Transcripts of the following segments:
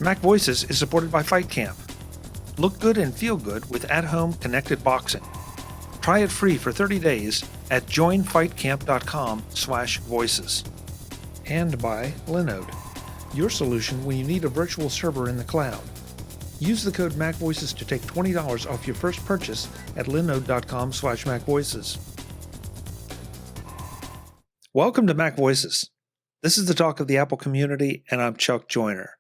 MacVoices is supported by Fight Camp. Look good and feel good with at-home connected boxing. Try it free for 30 days at joinfightcamp.com/voices. And by Linode, your solution when you need a virtual server in the cloud. Use the code MacVoices to take $20 off your first purchase at linode.com/MacVoices. Welcome to MacVoices. This is the talk of the Apple community, and I'm Chuck Joyner.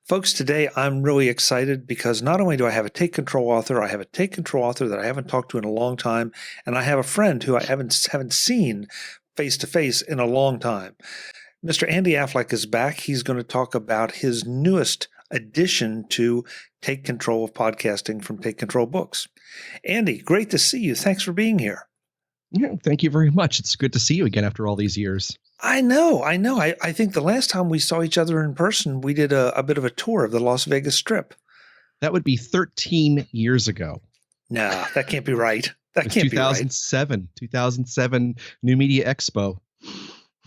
Folks, today I'm really excited because not only do I have a Take Control author, I have a Take Control author that I haven't talked to in a long time, and I have a friend who I haven't seen face-to-face in a long time. Mr. Andy Affleck is back. He's going to talk about his newest addition to Take Control of Podcasting from Take Control Books. Andy, great to see you. Thanks for being here. Yeah, thank you very much. It's good to see you again after all these years. I know. I think the last time we saw each other in person, we did a bit of a tour of the Las Vegas Strip. That would be 13 years ago. Nah, that can't be right. That can't be right. 2007 New Media Expo.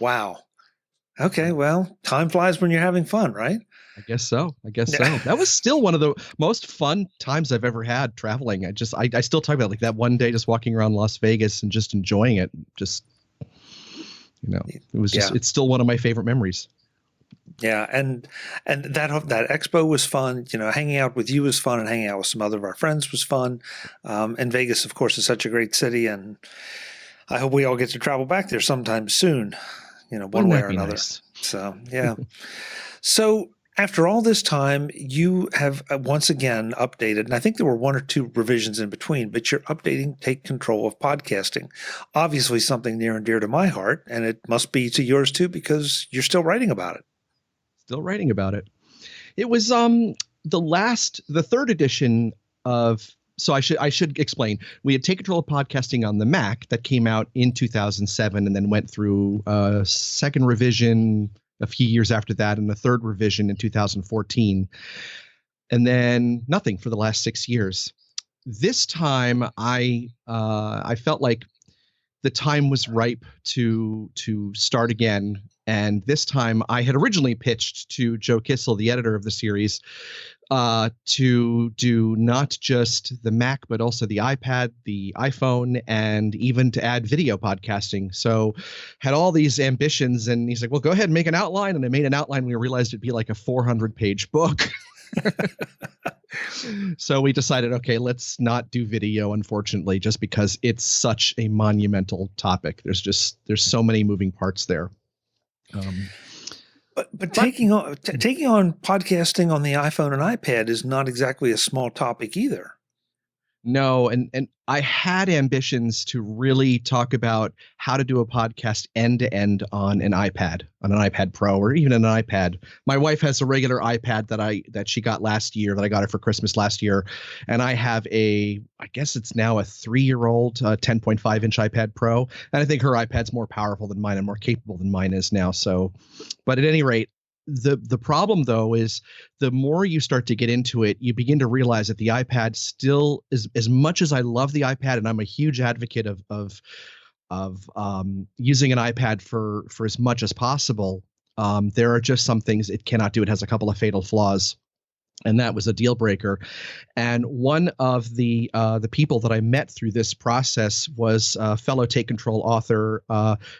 Wow. Okay, well, time flies when you're having fun, right? I guess so. That was still one of the most fun times I've ever had traveling. I still talk about like that one day just walking around Las Vegas and just enjoying it. Just, it was just, It's still one of my favorite memories. Yeah. And that expo was fun. Hanging out with you was fun, and hanging out with some other of our friends was fun. And Vegas, of course, is such a great city, and I hope we all get to travel back there sometime soon, one way or another. Nice. So, yeah. So after all this time, you have once again updated, and I think there were one or two revisions in between, but you're updating Take Control of Podcasting. Obviously something near and dear to my heart, and it must be to yours too, because you're still writing about it. Still writing about it. It was the third edition of, so I should explain. We had Take Control of Podcasting on the Mac that came out in 2007 and then went through a second revision a few years after that, and the third revision in 2014, and then nothing for the last 6 years. This time, I felt like the time was ripe to start again. And this time, I had originally pitched to Joe Kissel, the editor of the series, to do not just the Mac, but also the iPad, the iPhone, and even to add video podcasting. So had all these ambitions, and he's like, well, go ahead and make an outline. And I made an outline. We realized it'd be like a 400-page book. So we decided, okay, let's not do video, unfortunately, just because it's such a monumental topic. There's so many moving parts there. But taking on podcasting on the iPhone and iPad is not exactly a small topic either. No, and I had ambitions to really talk about how to do a podcast end to end on an iPad Pro, or even an iPad. My wife has a regular iPad that she got last year, that I got her for Christmas last year, and I have I guess it's now a 3-year-old 10.5-inch iPad Pro, and I think her iPad's more powerful than mine and more capable than mine is now. So, but at any rate, the problem though is the more you start to get into it, you begin to realize that the iPad still is, as much as I love the iPad, and I'm a huge advocate of using an iPad for as much as possible, there are just some things it cannot do. It has a couple of fatal flaws, and that was a deal breaker. And one of the people that I met through this process was fellow Take Control author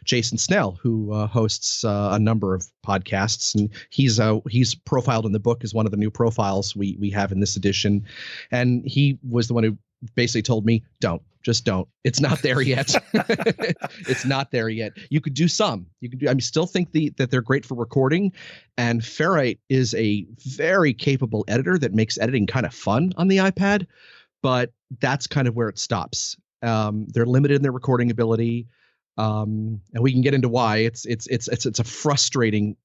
Jason Snell, who hosts a number of podcasts, and he's profiled in the book as one of the new profiles we have in this edition. And he was the one who basically told me, don't. It's not there yet. It's not there yet. You could do some. I still think that they're great for recording, and Ferrite is a very capable editor that makes editing kind of fun on the iPad, but that's kind of where it stops. They're limited in their recording ability, and we can get into why. It's a frustrating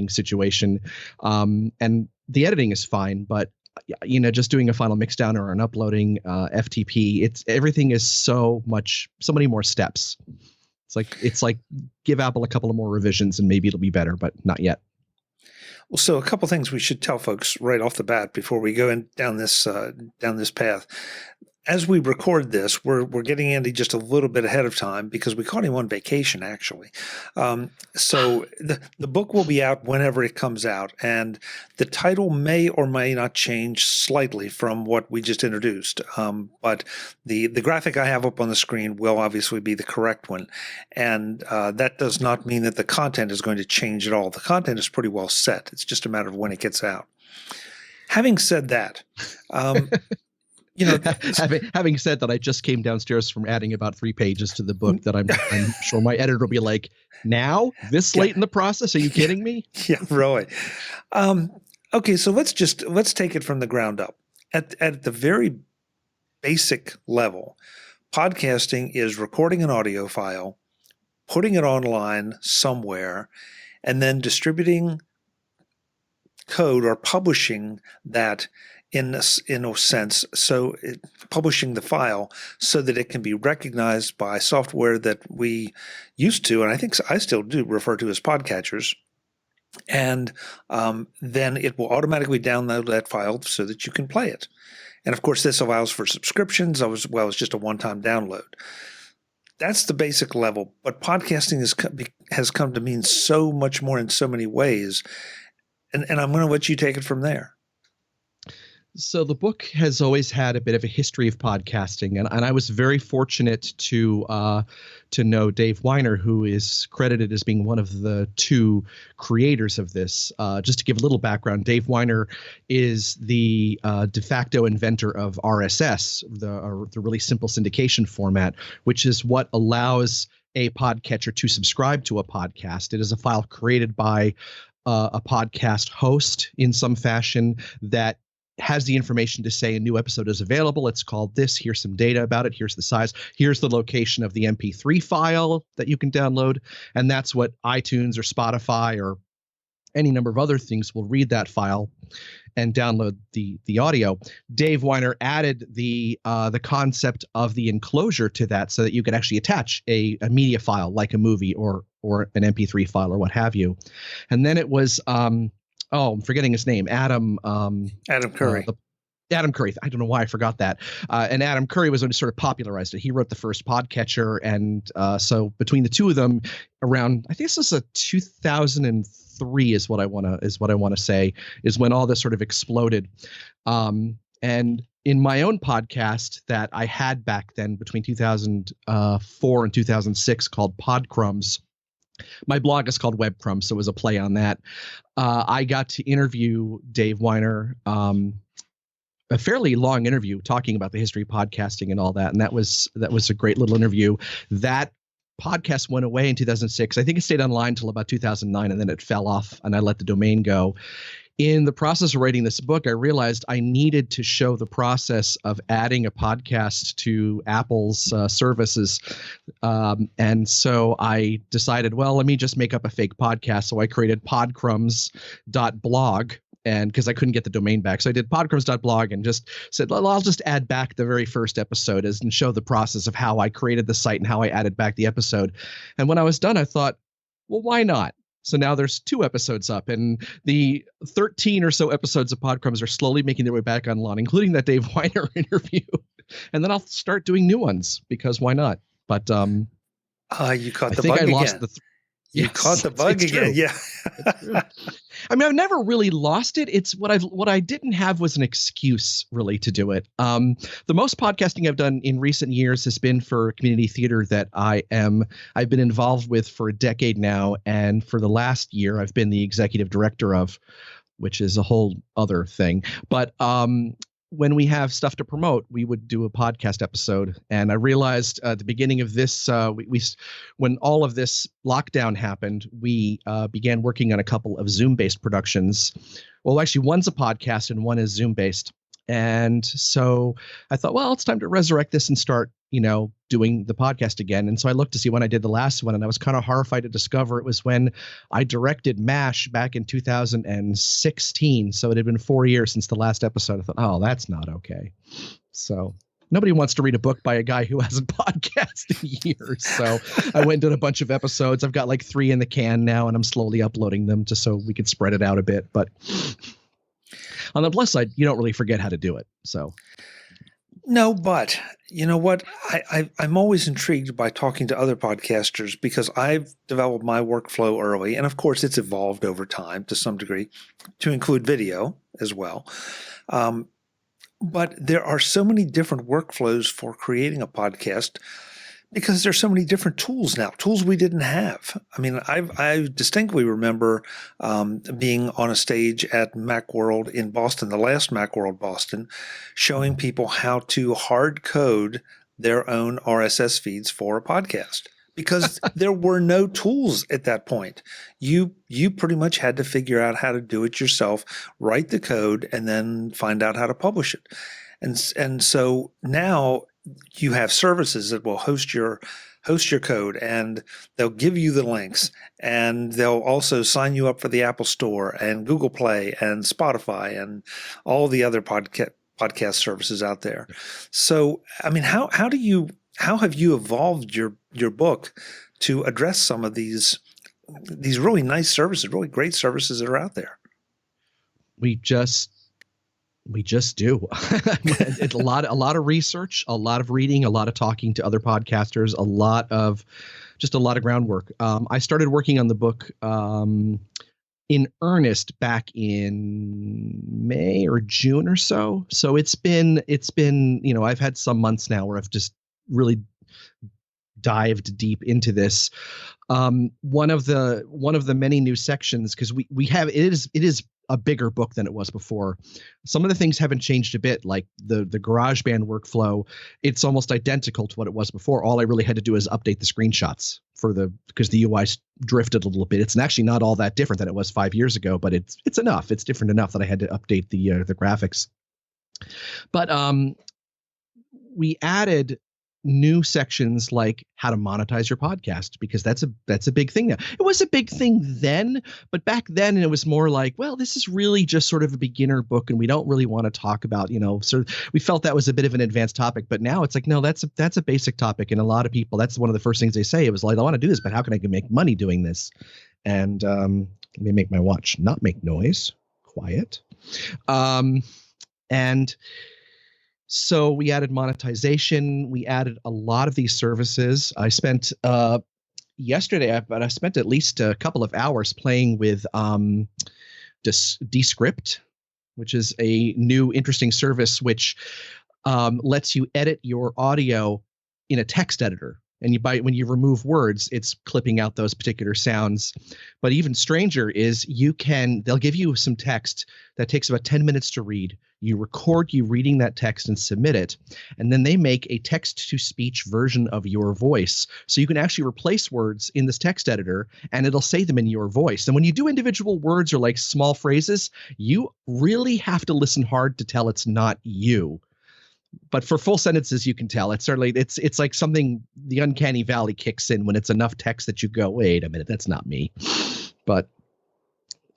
situation, and the editing is fine, but just doing a final mixdown or an uploading FTP, everything is so many more steps. It's like give Apple a couple of more revisions and maybe it'll be better, but not yet. Well, so a couple things we should tell folks right off the bat before we go down this path. as we record this, we're getting Andy just a little bit ahead of time because we caught him on vacation, actually. So the book will be out whenever it comes out, and the title may or may not change slightly from what we just introduced. But the graphic I have up on the screen will obviously be the correct one, and that does not mean that the content is going to change at all. The content is pretty well set. It's just a matter of when it gets out. Having said that, having said that, I just came downstairs from adding about 3 pages to the book that I'm sure my editor will be like, now this late in the process? Are you kidding me? Yeah, really. Okay, so let's take it from the ground up. At the very basic level, podcasting is recording an audio file, putting it online somewhere, and then distributing code or publishing that in a sense, so publishing the file so that it can be recognized by software that we used to, and I think I still do refer to as podcatchers, and then it will automatically download that file so that you can play it. And of course, this allows for subscriptions as well as just a one-time download. That's the basic level, but podcasting has come to mean so much more in so many ways, and I'm going to let you take it from there. So the book has always had a bit of a history of podcasting, and I was very fortunate to know Dave Weiner, who is credited as being one of the 2 creators of this. Just to give a little background, Dave Weiner is the de facto inventor of RSS, the really simple syndication format, which is what allows a podcatcher to subscribe to a podcast. It is a file created by a podcast host in some fashion that has the information to say a new episode is available. It's called this. Here's some data about it. Here's the size. Here's the location of the MP3 file that you can download. And that's what iTunes or Spotify or any number of other things will read that file and download the audio. Dave Weiner added the concept of the enclosure to that so that you could actually attach a media file like a movie or an MP3 file or what have you. And then it was I'm forgetting his name. Adam Curry. Adam Curry. I don't know why I forgot that. And Adam Curry was the one who sort of popularized it. He wrote the first podcatcher, and so between the 2 of them, around I think this is a 2003 is what I want to say is when all this sort of exploded. And in my own podcast that I had back then between 2004 and 2006 called Podcrumbs. My blog is called Webcrumbs, so it was a play on that. I got to interview Dave Weiner, a fairly long interview talking about the history of podcasting and all that, and that was a great little interview. That podcast went away in 2006. I think it stayed online until about 2009, and then it fell off, and I let the domain go. In the process of writing this book, I realized I needed to show the process of adding a podcast to Apple's services. And so I decided, well, let me just make up a fake podcast. So I created podcrumbs.blog. And because I couldn't get the domain back. So I did podcrumbs.blog and just said, well, I'll just add back the very first episode and show the process of how I created the site and how I added back the episode. And when I was done, I thought, well, why not? So now there's 2 episodes up, and the 13 or so episodes of Podcrumbs are slowly making their way back online, including that Dave Weiner interview. And then I'll start doing new ones because why not? But you caught the bug again. You caught the bug again. Yeah. I mean, I've never really lost it. It's what I didn't have was an excuse really to do it. The most podcasting I've done in recent years has been for community theater that I've been involved with for a decade now. And for the last year, I've been the executive director of, which is a whole other thing. But when we have stuff to promote, we would do a podcast episode. And I realized at the beginning of this, when all of this lockdown happened, we began working on a couple of Zoom-based productions. Well, actually, one's a podcast and one is Zoom-based. And so I thought, well, it's time to resurrect this and start, doing the podcast again. And so I looked to see when I did the last one, and I was kind of horrified to discover it was when I directed MASH back in 2016. So it had been 4 years since the last episode. I thought, oh, that's not okay. So nobody wants to read a book by a guy who hasn't podcasted in years. So I went and did a bunch of episodes. I've got like 3 in the can now, and I'm slowly uploading them just so we could spread it out a bit. But on the plus side, you don't really forget how to do it. So. No, but you know what? I'm always intrigued by talking to other podcasters because I've developed my workflow early. And of course, it's evolved over time to some degree to include video as well. Um, but there are so many different workflows for creating a podcast because there's so many different tools now, tools we didn't have. I mean, I distinctly remember being on a stage at Macworld in Boston, the last Macworld Boston, showing people how to hard code their own RSS feeds for a podcast because there were no tools at that point. You pretty much had to figure out how to do it yourself, write the code, and then find out how to publish it. And so now you have services that will host your code, and they'll give you the links, and they'll also sign you up for the Apple Store and Google Play and Spotify and all the other podcast services out there. So, I mean, how have you evolved your book to address some of these really nice services, really great services that are out there? We just do. It's a lot of research, a lot of reading, a lot of talking to other podcasters, a lot of groundwork. I started working on the book in earnest back in May or June or so. So it's been, I've had some months now where I've just really dived deep into this. One of the many new sections, because we have, it is a bigger book than it was before. Some of the things haven't changed a bit, like the GarageBand workflow. It's almost identical to what it was before. All I really had to do is update the screenshots because the UI drifted a little bit. It's actually not all that different than it was 5 years ago, but it's enough. It's different enough that I had to update the graphics. But we added new sections like how to monetize your podcast, because that's a big thing now. It was a big thing then, but back then it was more like, well, this is really just sort of a beginner book and we don't really want to talk about, we felt that was a bit of an advanced topic. But now it's like, no, that's a basic topic. And a lot of people, that's one of the first things they say. It was like, I want to do this, but how can I make money doing this? And let me make my watch not make noise. Quiet. And so we added monetization. We added a lot of these services. I spent yesterday, I spent at least a couple of hours playing with Descript, which is a new interesting service which lets you edit your audio in a text editor. And when you remove words, it's clipping out those particular sounds. But even stranger is they'll give you some text that takes about 10 minutes to read. You record you reading that text and submit it. And then they make a text-to-speech version of your voice. So you can actually replace words in this text editor and it'll say them in your voice. And when you do individual words or like small phrases, you really have to listen hard to tell it's not you. But for full sentences, you can tell. It's certainly it's like something, the uncanny valley kicks in when it's enough text that you go, wait a minute, that's not me. But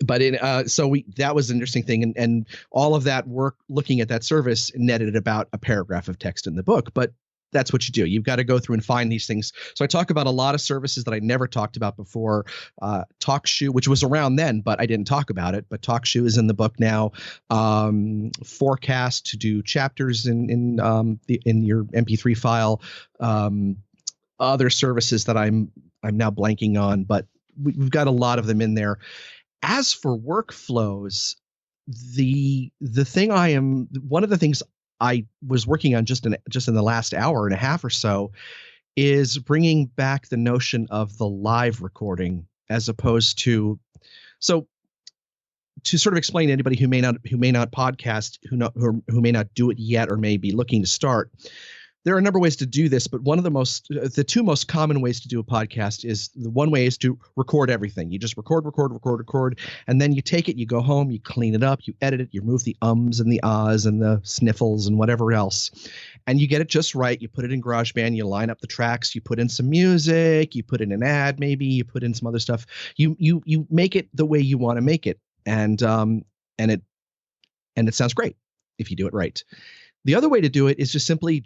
that was an interesting thing, and all of that work looking at that service netted about a paragraph of text in the book. But that's what you do. You've got to go through and find these things. So I talk about a lot of services that I never talked about before. TalkShoe, which was around then, but I didn't talk about it. But TalkShoe is in the book now. Forecast to do chapters in your MP3 file. Other services that I'm now blanking on, but we've got a lot of them in there. As for workflows, one of the things I was working on just in the last hour and a half or so is bringing back the notion of the live recording, as opposed to sort of explain to anybody who may not podcast, who may not do it yet or may be looking to start. There are a number of ways to do this, but the two most common ways to do a podcast is, the one way is to record everything. You just record, and then you take it, you go home, you clean it up, you edit it, you remove the ums and the ahs and the sniffles and whatever else, and you get it just right. You put it in GarageBand, you line up the tracks, you put in some music, you put in an ad, maybe you put in some other stuff. You make it the way you want to make it, and it sounds great if you do it right. The other way to do it is just simply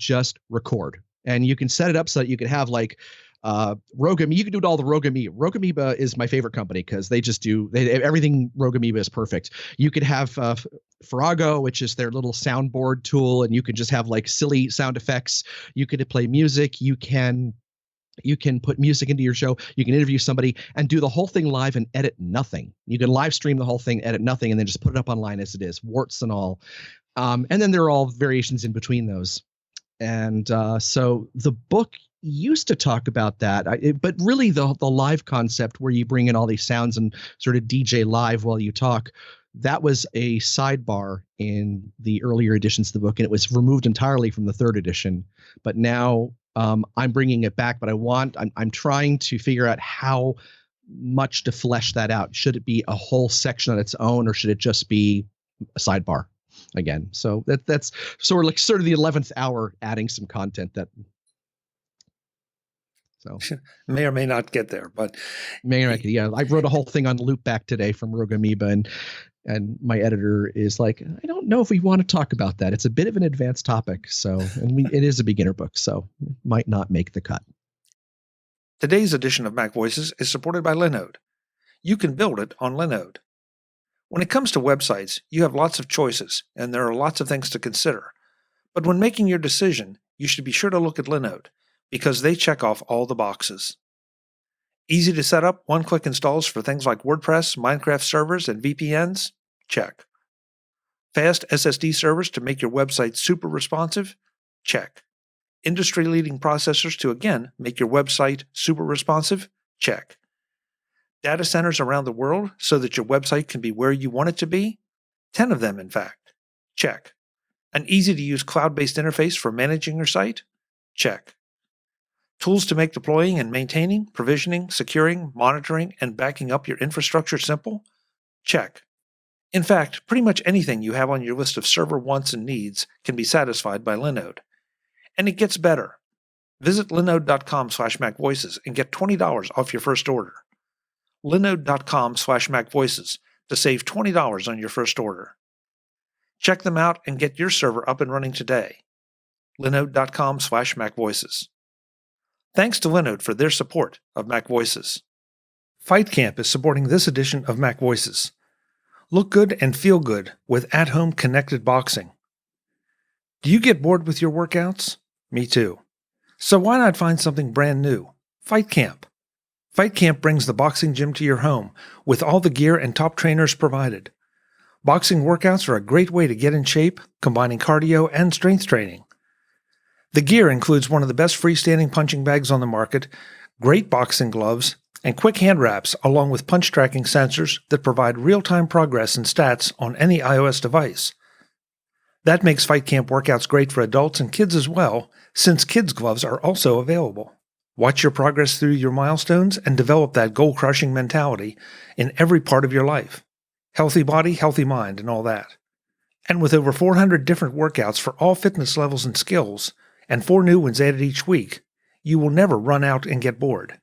record, and you can set it up so that you can have like Rogue Amoeba, you can do it all the Rogue Amoeba. Rogue Amoeba is my favorite company because they just do everything. Rogue Amoeba is perfect. You could have Farrago, which is their little soundboard tool, and you can just have like silly sound effects. You could play music. You can put music into your show. You can interview somebody and do the whole thing live and edit nothing. You can live stream the whole thing, edit nothing, and then just put it up online as it is, warts and all. And then there are all variations in between those. And so the book used to talk about that, but really the live concept where you bring in all these sounds and sort of DJ live while you talk, that was a sidebar in the earlier editions of the book, and it was removed entirely from the third edition. But now I'm bringing it back, but I'm trying to figure out how much to flesh that out. Should it be a whole section on its own, or should it just be a sidebar again? So that's sort of the 11th hour, adding some content that. So may or may not get there, but yeah, I wrote a whole thing on Loopback today from Rogue Amoeba, and my editor is like, I don't know if we want to talk about that. It's a bit of an advanced topic, so it is a beginner book, so it might not make the cut. Today's edition of MacVoices is supported by Linode. You can build it on Linode. When it comes to websites, you have lots of choices, and there are lots of things to consider. But when making your decision, you should be sure to look at Linode, because they check off all the boxes. Easy to set up, one-click installs for things like WordPress, Minecraft servers, and VPNs? Check. Fast SSD servers to make your website super responsive? Check. Industry-leading processors to, again, make your website super responsive? Check. Data centers around the world so that your website can be where you want it to be? 10 of them, in fact. Check. An easy-to-use cloud-based interface for managing your site? Check. Tools to make deploying and maintaining, provisioning, securing, monitoring, and backing up your infrastructure simple? Check. In fact, pretty much anything you have on your list of server wants and needs can be satisfied by Linode. And it gets better. Visit linode.com/MacVoices and get $20 off your first order. Linode.com/MacVoices to save $20 on your first order. Check them out and get your server up and running today. Linode.com/MacVoices. Thanks to Linode for their support of MacVoices. Fight Camp is supporting this edition of MacVoices. Look good and feel good with at-home connected boxing. Do you get bored with your workouts? Me too. So why not find something brand new? Fight Camp. Fight Camp brings the boxing gym to your home with all the gear and top trainers provided. Boxing workouts are a great way to get in shape, combining cardio and strength training. The gear includes one of the best freestanding punching bags on the market, great boxing gloves, and quick hand wraps, along with punch tracking sensors that provide real-time progress and stats on any iOS device. That makes Fight Camp workouts great for adults and kids as well, since kids' gloves are also available. Watch your progress through your milestones and develop that goal-crushing mentality in every part of your life. Healthy body, healthy mind, and all that. And with over 400 different workouts for all fitness levels and skills, and 4 new ones added each week, you will never run out and get bored.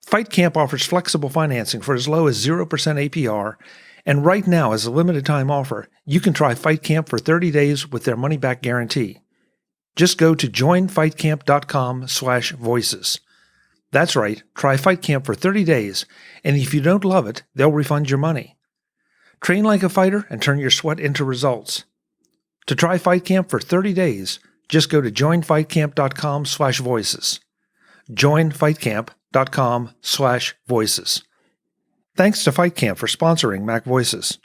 Fight Camp offers flexible financing for as low as 0% APR, and right now, as a limited time offer, you can try Fight Camp for 30 days with their money-back guarantee. Just go to joinfightcamp.com/voices. That's right, try Fight Camp for 30 days, and if you don't love it, they'll refund your money. Train like a fighter and turn your sweat into results. To try Fight Camp for 30 days, just go to joinfightcamp.com/voices. joinfightcamp.com/voices. Thanks to Fight Camp for sponsoring MacVoices.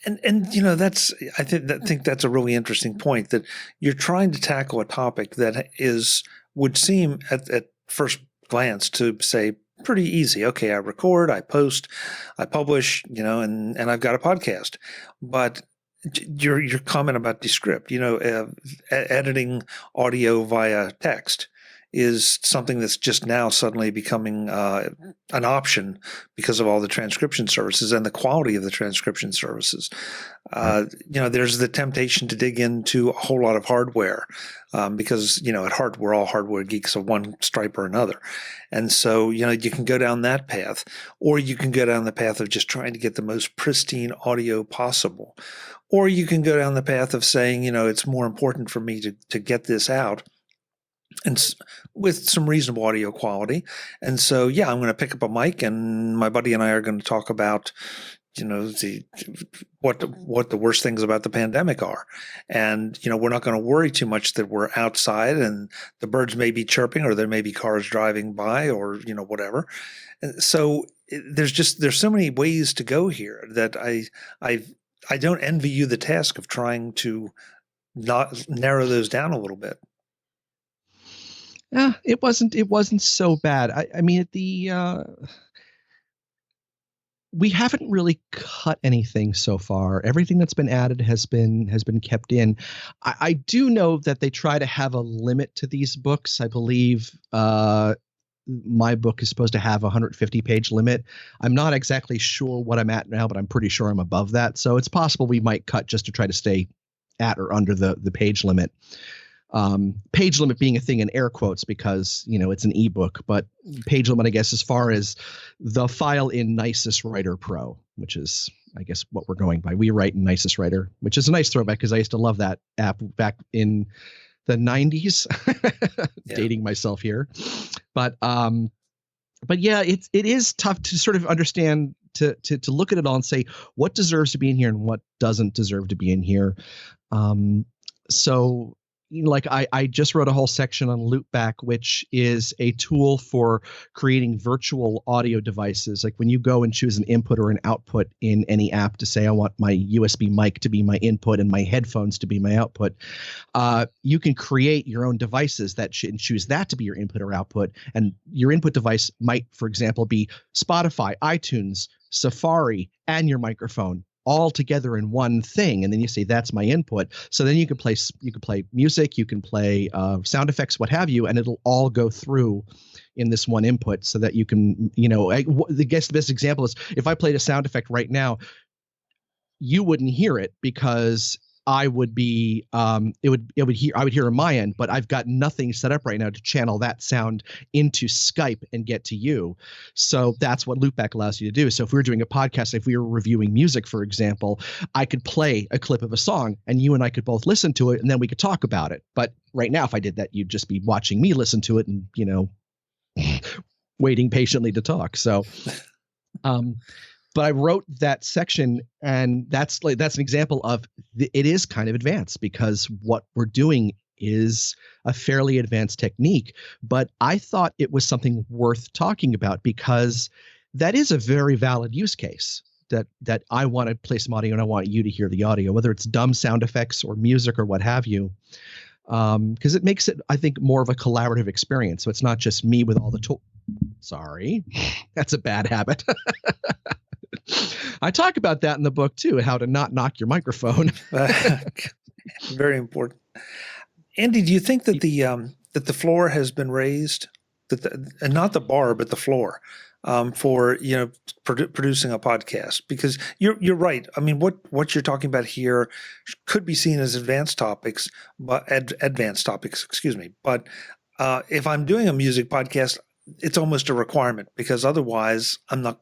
And you know, I think that's a really interesting point, that you're trying to tackle a topic that would seem at first glance to say pretty easy. Okay, I record, I post, I publish, and I've got a podcast. But your comment about Descript, editing audio via text is something that's just now suddenly becoming an option because of all the transcription services and the quality of the transcription services. There's the temptation to dig into a whole lot of hardware because, at heart, we're all hardware geeks of one stripe or another. And so, you can go down that path, or you can go down the path of just trying to get the most pristine audio possible. Or you can go down the path of saying, it's more important for me to get this out and with some reasonable audio quality. And so, yeah, I'm going to pick up a mic, and my buddy and I are going to talk about, what the worst things about the pandemic are. And, we're not going to worry too much that we're outside and the birds may be chirping, or there may be cars driving by, or, whatever. And so there's so many ways to go here that I don't envy you the task of trying to not narrow those down a little bit. Yeah, it wasn't so bad. I mean, we haven't really cut anything so far. Everything that's been added has been kept in. I do know that they try to have a limit to these books. I believe my book is supposed to have a 150-page limit. I'm not exactly sure what I'm at now, but I'm pretty sure I'm above that. So it's possible we might cut just to try to stay at or under the page limit. Page limit being a thing in air quotes because, it's an ebook, but page limit, I guess, as far as the file in Nicest Writer Pro, which is, I guess, what we're going by. We write in Nicest Writer, which is a nice throwback because I used to love that app back in the 90s, dating myself here. But yeah, it is tough to sort of understand, to look at it all and say what deserves to be in here and what doesn't deserve to be in here. So, like I just wrote a whole section on Loopback, which is a tool for creating virtual audio devices. Like when you go and choose an input or an output in any app to say, I want my USB mic to be my input and my headphones to be my output, you can create your own devices that choose that to be your input or output. And your input device might, for example, be Spotify, iTunes, Safari, and your microphone all together in one thing, and then you say that's my input. So then you can play music, you can play sound effects, what have you, and it'll all go through in this one input, so that you can, I guess the best example is if I played a sound effect right now, you wouldn't hear it because I would be I would hear on my end, but I've got nothing set up right now to channel that sound into Skype and get to you. So that's what Loopback allows you to do. So if we were doing a podcast, if we were reviewing music, for example, I could play a clip of a song and you and I could both listen to it and then we could talk about it. But right now, if I did that, you'd just be watching me listen to it and, waiting patiently to talk. So, but I wrote that section, and that's an example of it is kind of advanced because what we're doing is a fairly advanced technique. But I thought it was something worth talking about because that is a very valid use case. That I want to play some audio and I want you to hear the audio, whether it's dumb sound effects or music or what have you. Because it makes it, I think, more of a collaborative experience. So it's not just me with all the tools. Sorry, that's a bad habit. I talk about that in the book too, how to not knock your microphone. Very important. Andy, do you think that the floor has been raised, and not the bar, but the floor, for producing a podcast? Because you're right. I mean, what you're talking about here could be seen as advanced topics, but advanced topics, excuse me. But if I'm doing a music podcast, it's almost a requirement because otherwise I'm not.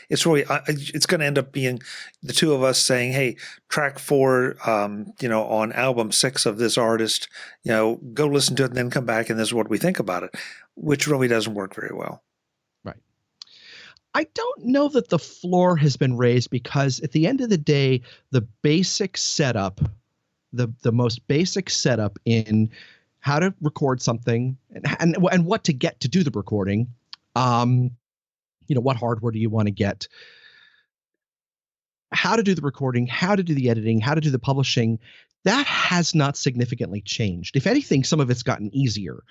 It's really it's going to end up being the two of us saying, "Hey, track 4, on album 6 of this artist, go listen to it and then come back and this is what we think about it," which really doesn't work very well. Right. I don't know that the floor has been raised because at the end of the day, the basic setup, the most basic setup in how to record something and what to get to do the recording. What hardware do you want to get? How to do the recording, how to do the editing, how to do the publishing. That has not significantly changed. If anything, some of it's gotten easier.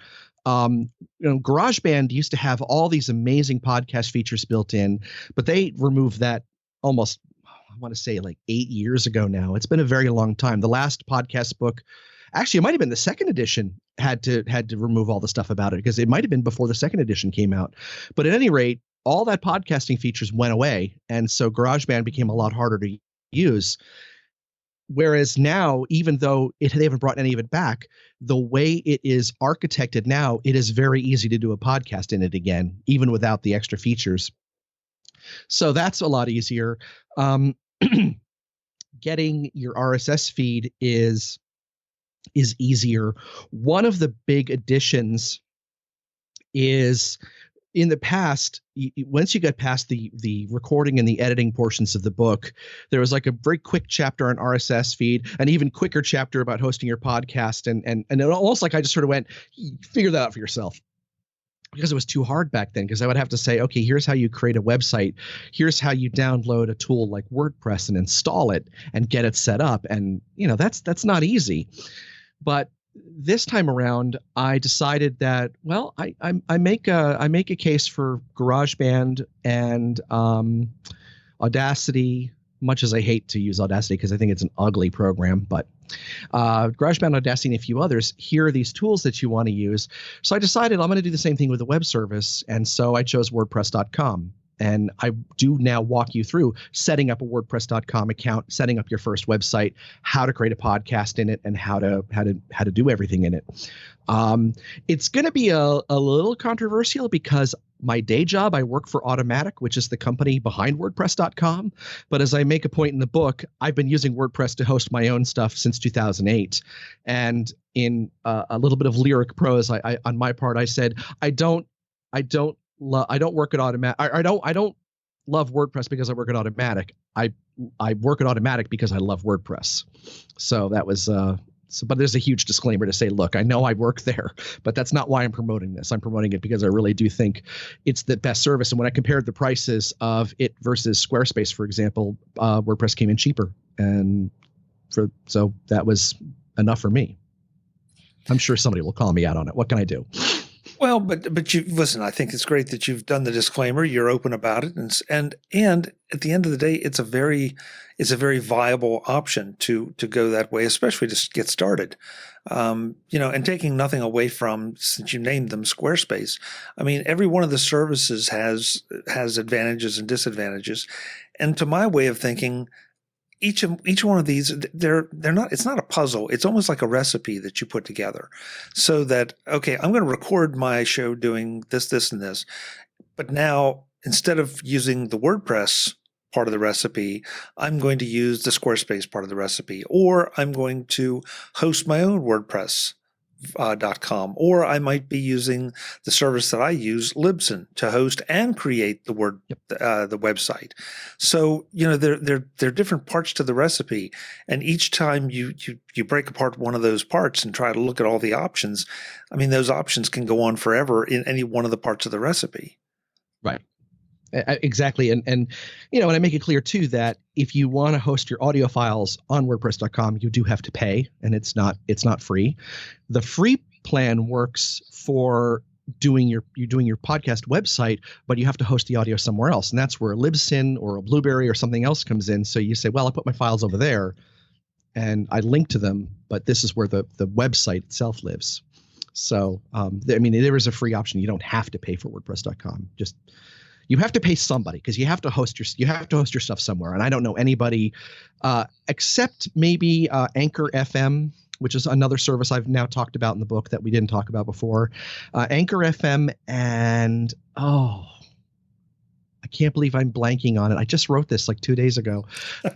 GarageBand used to have all these amazing podcast features built in, but they removed that almost, I want to say, like 8 years ago now. It's been a very long time. The last podcast book, actually, it might have been the second edition, had to remove all the stuff about it because it might have been before the second edition came out. But at any rate, all that podcasting features went away, and so GarageBand became a lot harder to use. Whereas now, even though they haven't brought any of it back, the way it is architected now, it is very easy to do a podcast in it again, even without the extra features. So that's a lot easier. Getting your RSS feed is is easier. One of the big additions is, in the past, once you got past the recording and the editing portions of the book, there was like a very quick chapter on RSS feed, an even quicker chapter about hosting your podcast, and it almost like I just sort of went, figure that out for yourself. Because it was too hard back then, because I would have to say, okay, here's how you create a website. Here's how you download a tool like WordPress and install it and get it set up. And, that's not easy. But this time around, I decided that, well, I make a case for GarageBand and Audacity, much as I hate to use Audacity because I think it's an ugly program, but GarageBand, Audacity, and a few others, here are these tools that you want to use. So I decided I'm going to do the same thing with a web service, and so I chose WordPress.com. And I do now walk you through setting up a WordPress.com account, setting up your first website, how to create a podcast in it, and how to do everything in it. It's going to be a little controversial because my day job, I work for Automatic, which is the company behind WordPress.com. But as I make a point in the book, I've been using WordPress to host my own stuff since 2008. And in a little bit of lyric prose, I on my part, I said, I don't work at Automatic. I don't love WordPress because I work at Automatic. I work at Automatic because I love WordPress. So that was but there's a huge disclaimer to say, look, I know I work there, but that's not why I'm promoting this. I'm promoting it because I really do think it's the best service. And when I compared the prices of it versus Squarespace, for example, WordPress came in cheaper, and so that was enough for me. I'm sure somebody will call me out on it. What can I do? Well, but you listen. I think it's great that you've done the disclaimer. You're open about it, and at the end of the day, it's a very viable option to go that way, especially to get started. And taking nothing away from, since you named them, Squarespace. I mean, every one of the services has advantages and disadvantages, and to my way of thinking, each one of these, they're not, it's not a puzzle. It's almost like a recipe that you put together so that, okay, I'm going to record my show doing this, and this, but now instead of using the WordPress part of the recipe, I'm going to use the Squarespace part of the recipe, or I'm going to host my own WordPress .com, or I might be using the service that I use, Libsyn, to host and create the website. So they're different parts to the recipe, and each time you break apart one of those parts and try to look at all the options, I mean, those options can go on forever in any one of the parts of the recipe. Right. Exactly. And and I make it clear too that if you want to host your audio files on WordPress.com, you do have to pay, and it's not free. The free plan works for doing your podcast website, but you have to host the audio somewhere else, and that's where Libsyn or a Blueberry or something else comes in. So you say, well, I put my files over there and I link to them, but this is where the website itself lives. So there is a free option. You don't have to pay for WordPress.com. Just you have to pay somebody, because you have to host your stuff somewhere. And I don't know anybody except maybe Anchor FM, which is another service I've now talked about in the book that we didn't talk about before. Anchor FM, and I can't believe I'm blanking on it. I just wrote this like 2 days ago.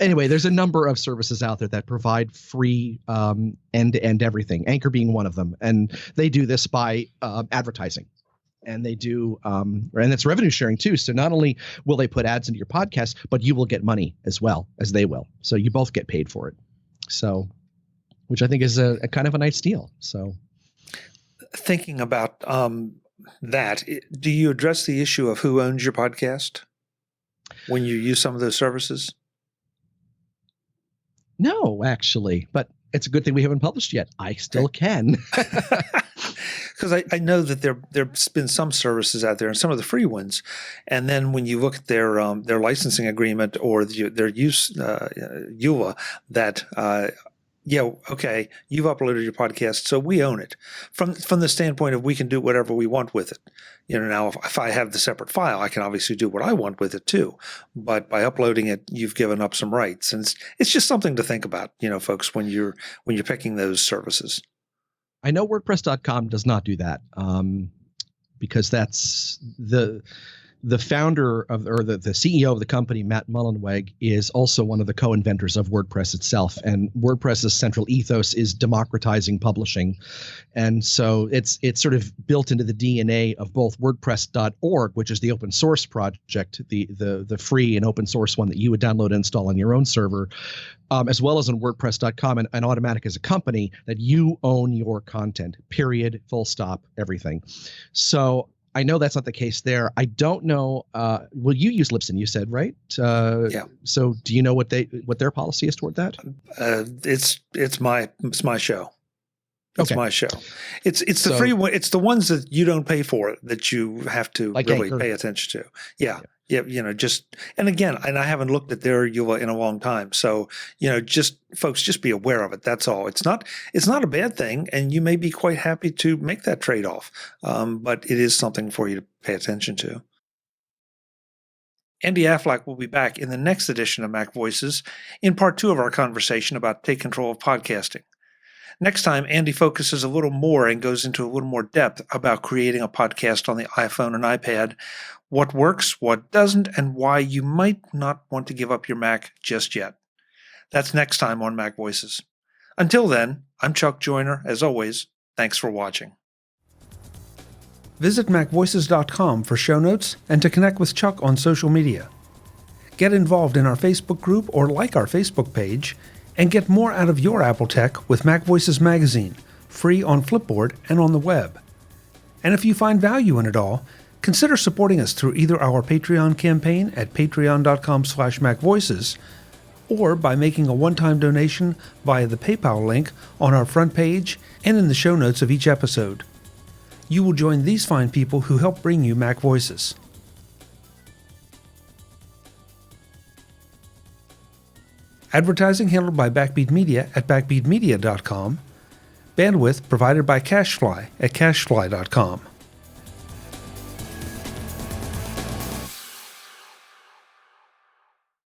Anyway, there's a number of services out there that provide free end-to-end everything, Anchor being one of them. And they do this by advertising. And they do, and it's revenue sharing too. So not only will they put ads into your podcast, but you will get money as well as they will. So you both get paid for it. So, which I think is a kind of a nice deal. So, thinking about that, do you address the issue of who owns your podcast when you use some of those services? No, actually, but it's a good thing we haven't published yet. I still can. Because I know that there's been some services out there, and some of the free ones, and then when you look at their licensing agreement or their use EULA, that okay, you've uploaded your podcast, so we own it from the standpoint of we can do whatever we want with it. Now if I have the separate file, I can obviously do what I want with it too. But by uploading it, you've given up some rights, and it's just something to think about, folks, when you're picking those services. I know WordPress.com does not do that because that's The founder of, or the CEO of the company, Matt Mullenweg, is also one of the co-inventors of WordPress itself. And WordPress's central ethos is democratizing publishing. And so it's sort of built into the DNA of both WordPress.org, which is the open source project, the free and open source one that you would download and install on your own server, as well as on WordPress.com and Automatic as a company, that you own your content, period, full stop, everything. So I know that's not the case there. I don't know. Well, you use Libsyn, you said, right? Yeah. So do you know what their policy is toward that? It's my show. It's Okay. my show. It's the free one. It's the ones that you don't pay for that you have to Like really Anchor. pay attention to. Yeah. And again, and I haven't looked at their EULA in a long time. So, folks, just be aware of it. That's all. It's not a bad thing. And you may be quite happy to make that trade-off. But it is something for you to pay attention to. Andy Affleck will be back in the next edition of Mac Voices in part 2 of our conversation about take control of podcasting. Next time, Andy focuses a little more and goes into a little more depth about creating a podcast on the iPhone and iPad, what works, what doesn't, and why you might not want to give up your Mac just yet. That's next time on Mac Voices. Until then, I'm Chuck Joyner. As always, thanks for watching. Visit MacVoices.com for show notes and to connect with Chuck on social media. Get involved in our Facebook group or like our Facebook page, and get more out of your Apple tech with Mac Voices magazine, free on Flipboard and on the web. And if you find value in it all, consider supporting us through either our Patreon campaign at patreon.com/MacVoices or by making a one-time donation via the PayPal link on our front page and in the show notes of each episode. You will join these fine people who help bring you Mac Voices. Advertising handled by Backbeat Media at backbeatmedia.com. Bandwidth provided by CacheFly at cachefly.com.